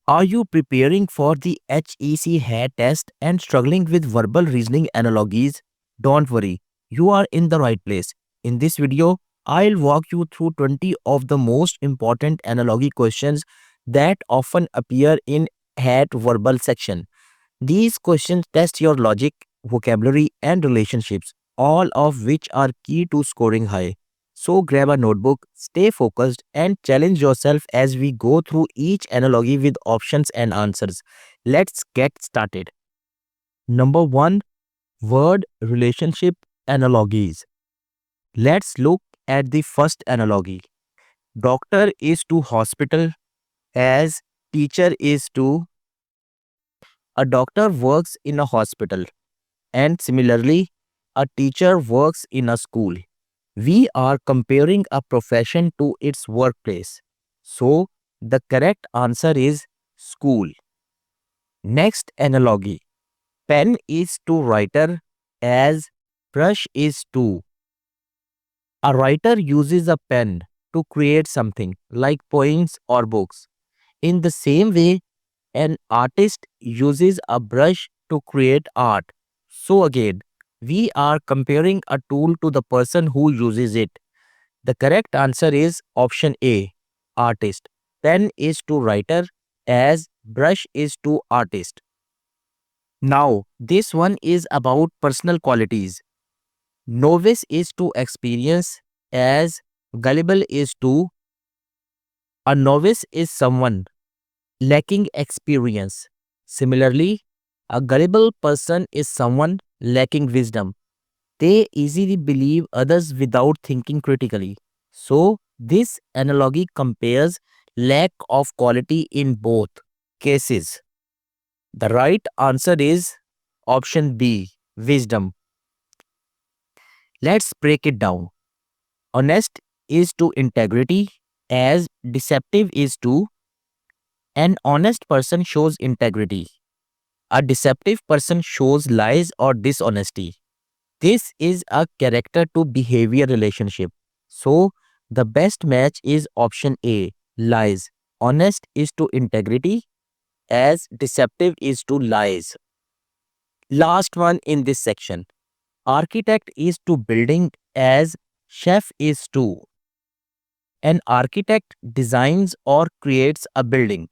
Are you preparing for the HEC HAT test and struggling with verbal reasoning analogies? Don't worry, you are in the right place. In this video, I'll walk you through 20 of the most important analogy questions that often appear in HAT verbal section. These questions test your logic, vocabulary, and relationships, all of which are key to scoring high. So grab a notebook, stay focused, and challenge yourself as we go through each analogy with options and answers. Let's get started. Number 1, word relationship analogies. Let's look at the first analogy. Doctor is to hospital as teacher is to. A doctor works in a hospital, and similarly, a teacher works in a school. We are comparing a profession to its workplace. So, the correct answer is school. Next analogy. Pen is to writer as brush is to. A writer uses a pen to create something like poems or books. In the same way, an artist uses a brush to create art. So again, we are comparing a tool to the person who uses it. The correct answer is option A, artist. Pen is to writer as brush is to artist. Now, this one is about personal qualities. Novice is to experience as gullible is to. A novice is someone lacking experience. Similarly, a gullible person is someone lacking wisdom. They easily believe others without thinking critically. So, this analogy compares lack of quality in both cases. The right answer is option B, wisdom. Let's break it down. Honest is to integrity as deceptive is to. An honest person shows integrity. A deceptive person shows lies or dishonesty. This is a character to behavior relationship. So, the best match is option A, lies. Honest is to integrity as deceptive is to lies. Last one in this section. Architect is to building as chef is to. An architect designs or creates a building.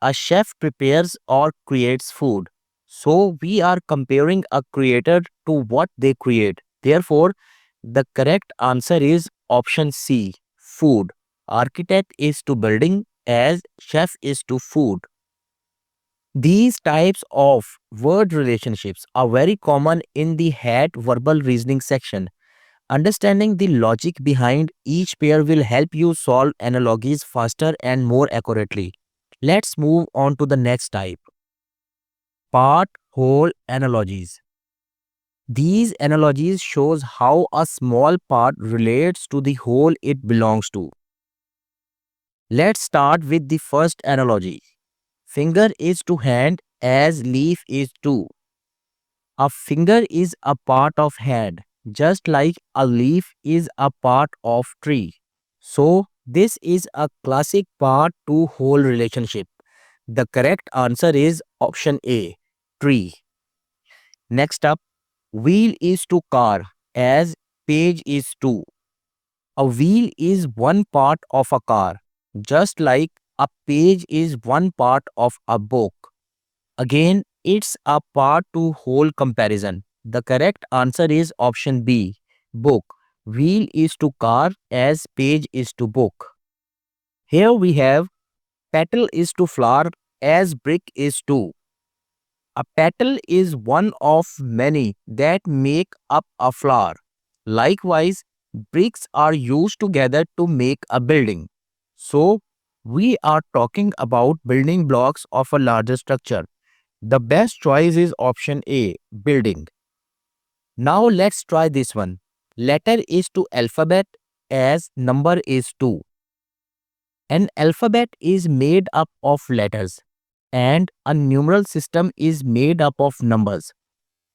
A chef prepares or creates food. So we are comparing a creator to what they create. Therefore, the correct answer is option C, food. Architect is to building as chef is to food. These types of word relationships are very common in the HAT verbal reasoning section. Understanding the logic behind each pair will help you solve analogies faster and more accurately. Let's move on to the next type. Part whole analogies. These analogies shows how a small part relates to the whole it belongs to. Let's start with the first analogy. Finger is to hand as leaf is to. A finger is a part of hand, just like a leaf is a part of tree. So, this is a classic part to whole relationship. The correct answer is option A, tree. Next up, wheel is to car as page is to. A wheel is one part of a car, just like a page is one part of a book. Again, it's a part to whole comparison. The correct answer is option B, book. Wheel is to car as page is to book. Here we have petal is to flower as brick is to. A petal is one of many that make up a flower. Likewise, bricks are used together to make a building. So, we are talking about building blocks of a larger structure. The best choice is option A, building. Now let's try this one. Letter is to alphabet as number is to. An alphabet is made up of letters and a numeral system is made up of numbers.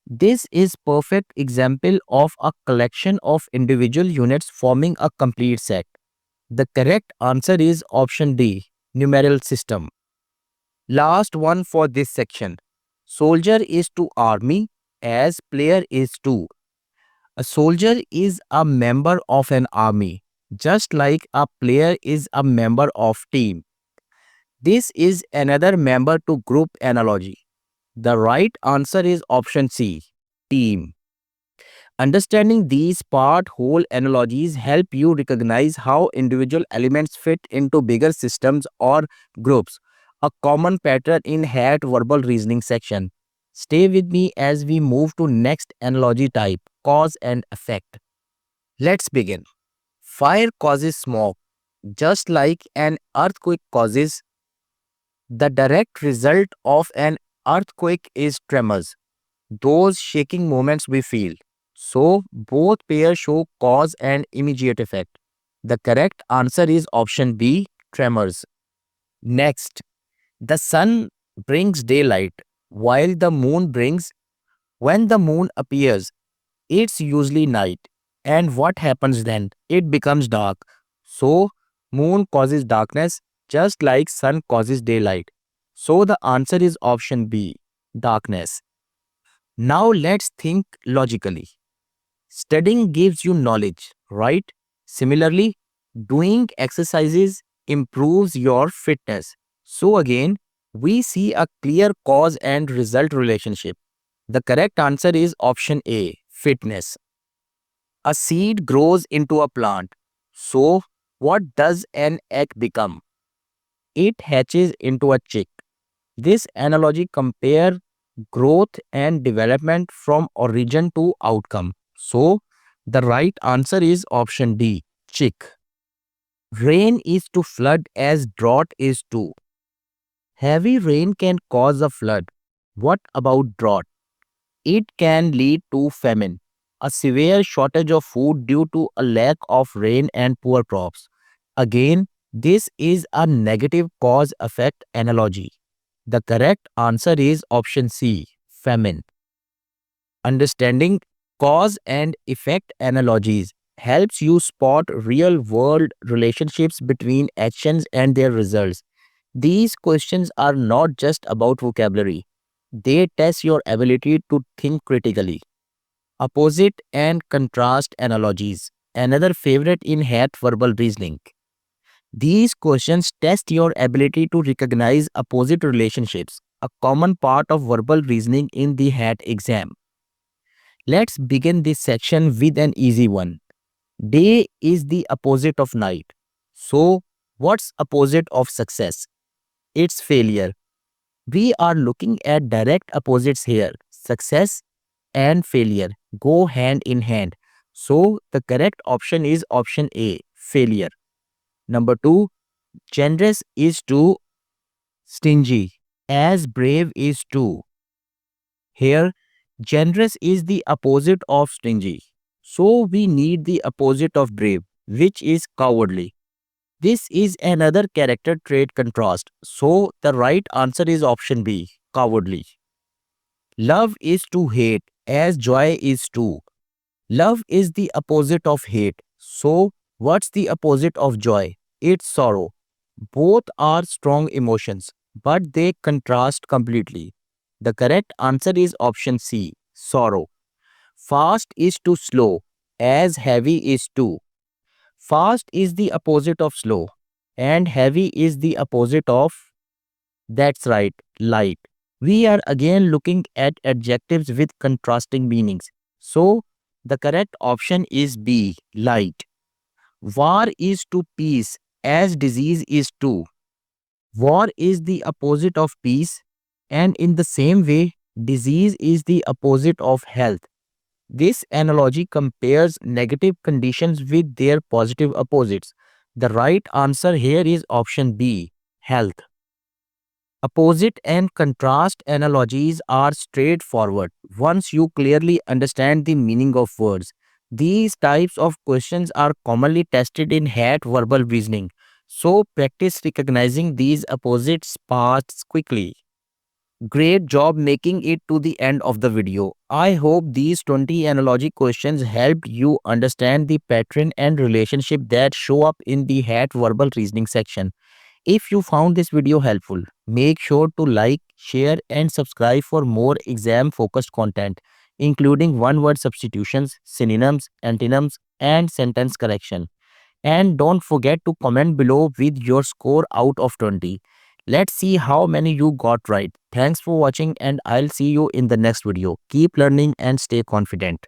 This is perfect example of a collection of individual units forming a complete set. The correct answer is option D, numeral system. Last one for this section. Soldier is to army as player is to. A soldier is a member of an army, just like a player is a member of team. This is another member to group analogy. The right answer is option C, team. Understanding these part-whole analogies help you recognize how individual elements fit into bigger systems or groups, a common pattern in hat verbal reasoning section. Stay with me as we move to next analogy type, cause and effect. Let's begin. Fire causes smoke, just like an earthquake causes. The direct result of an earthquake is tremors, those shaking moments we feel. So, both pairs show cause and immediate effect. The correct answer is option B, tremors. Next, the sun brings daylight, while the moon brings, when the moon appears, it's usually night. And what happens then? It becomes dark. So, moon causes darkness just like sun causes daylight. So, the answer is option B, darkness. Now, let's think logically. Studying gives you knowledge, right? Similarly, doing exercises improves your fitness. So, again, we see a clear cause and result relationship. The correct answer is option A, fitness. A seed grows into a plant. So, what does an egg become? It hatches into a chick. This analogy compares growth and development from origin to outcome. So, the right answer is option D, chick. Rain is to flood as drought is to. Heavy rain can cause a flood. What about drought? It can lead to famine, a severe shortage of food due to a lack of rain and poor crops. Again, this is a negative cause effect analogy. The correct answer is option C, famine. Understanding cause and effect analogies helps you spot real world relationships between actions and their results. These questions are not just about vocabulary, they test your ability to think critically. Opposite and contrast analogies, another favorite in hat verbal reasoning. These questions test your ability to recognize opposite relationships, a common part of verbal reasoning in the hat exam. Let's begin this section with an easy one. Day is the opposite of night. So, what's opposite of success? It's failure. We are looking at direct opposites here. Success and failure go hand in hand. So, the correct option is option A, failure. Number 2, generous is to stingy, as brave is to. Here, generous is the opposite of stingy. So, we need the opposite of brave, which is cowardly. This is another character trait contrast. So, the right answer is option B, cowardly. Love is to hate, as joy is to. Love is the opposite of hate. So, what's the opposite of joy? It's sorrow. Both are strong emotions, but they contrast completely. The correct answer is option C, sorrow. Fast is to slow, as heavy is to. Fast is the opposite of slow, and heavy is the opposite of, that's right, light. We are again looking at adjectives with contrasting meanings. So, the correct option is B, light. War is to peace, as disease is to. War is the opposite of peace, and in the same way, disease is the opposite of health. This analogy compares negative conditions with their positive opposites. The right answer here is option B, health. Opposite and contrast analogies are straightforward once you clearly understand the meaning of words. These types of questions are commonly tested in hat verbal reasoning, so practice recognizing these opposite parts quickly. Great job making it to the end of the video. I hope these 20 analogy questions helped you understand the pattern and relationship that show up in the hat verbal reasoning section. If you found this video helpful, make sure to like, share and subscribe for more exam focused content, including one word substitutions, synonyms, antonyms and sentence correction. And don't forget to comment below with your score out of 20. Let's see how many you got right. Thanks for watching and I'll see you in the next video. Keep learning and stay confident.